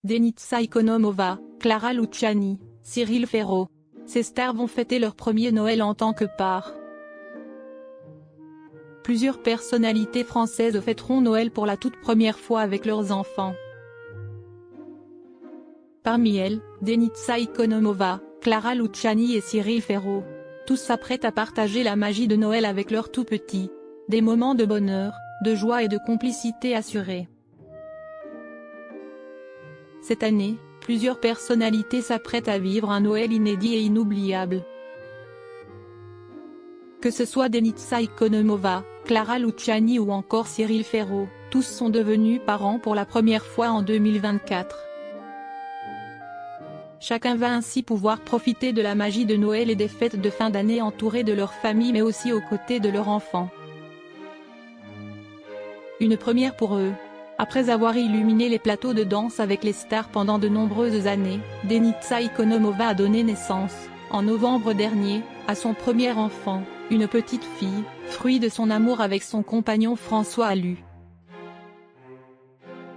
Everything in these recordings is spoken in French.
Denitsa Ikonomova, Clara Luciani, Cyril Ferraud. Ces stars vont fêter leur premier Noël en tant que parents. Plusieurs personnalités françaises fêteront Noël pour la toute première fois avec leurs enfants. Parmi elles, Denitsa Ikonomova, Clara Luciani et Cyril Ferraud. Tous s'apprêtent à partager la magie de Noël avec leurs tout-petits. Des moments de bonheur, de joie et de complicité assurée. Cette année, plusieurs personnalités s'apprêtent à vivre un Noël inédit et inoubliable. Que ce soit Denitsa Ikonomova, Clara Luciani ou encore Cyril Ferraud, tous sont devenus parents pour la première fois en 2024. Chacun va ainsi pouvoir profiter de la magie de Noël et des fêtes de fin d'année entourés de leur famille mais aussi aux côtés de leurs enfants. Une première pour eux. Après avoir illuminé les plateaux de danse avec les stars pendant de nombreuses années, Denitsa Ikonomova a donné naissance, en novembre dernier, à son premier enfant, une petite fille, fruit de son amour avec son compagnon François Allu.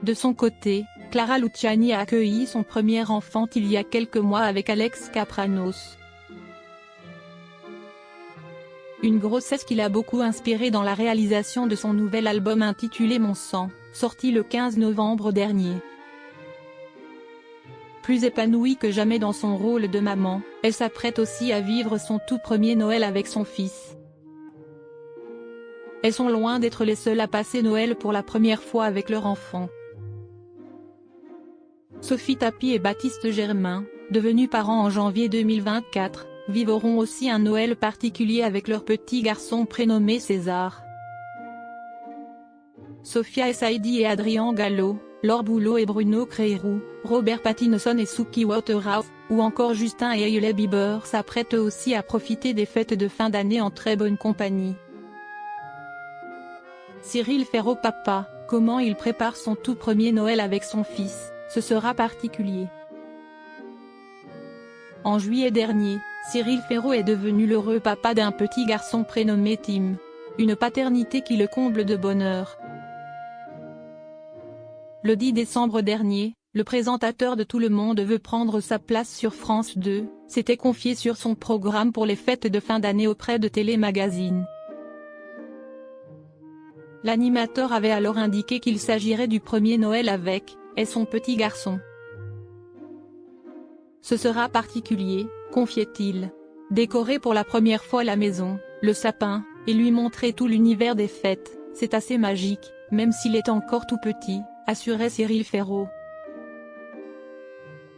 De son côté, Clara Luciani a accueilli son premier enfant il y a quelques mois avec Alex Kapranos. Une grossesse qui l'a beaucoup inspirée dans la réalisation de son nouvel album intitulé Mon sang, sorti le 15 novembre dernier. Plus épanouie que jamais dans son rôle de maman, elle s'apprête aussi à vivre son tout premier Noël avec son fils. Elles sont loin d'être les seules à passer Noël pour la première fois avec leur enfant. Sophie Tapie et Baptiste Germain, devenus parents en janvier 2024, vivront aussi un Noël particulier avec leur petit garçon prénommé César. Sophia Essaidi et Adrien Gallo, Laure Boulot et Bruno Creirou, Robert Pattinson et Suki Waterhouse, ou encore Justin et Hailey Bieber s'apprêtent aussi à profiter des fêtes de fin d'année en très bonne compagnie. Cyril Ferraud papa, comment il prépare son tout premier Noël avec son fils, ce sera particulier. En juillet dernier, Cyril Ferraud est devenu l'heureux papa d'un petit garçon prénommé Tim. Une paternité qui le comble de bonheur. Le 10 décembre dernier, le présentateur de Tout le monde veut prendre sa place sur France 2, s'était confié sur son programme pour les fêtes de fin d'année auprès de Télé Magazine. L'animateur avait alors indiqué qu'il s'agirait du premier Noël avec son petit garçon. Ce sera particulier, confiait-il. Décorer pour la première fois la maison, le sapin, et lui montrer tout l'univers des fêtes, c'est assez magique, même s'il est encore tout petit, assurait Cyril Ferraud.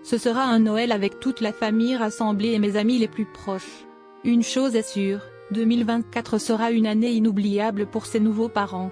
Ce sera un Noël avec toute la famille rassemblée et mes amis les plus proches. Une chose est sûre, 2024 sera une année inoubliable pour ces nouveaux parents.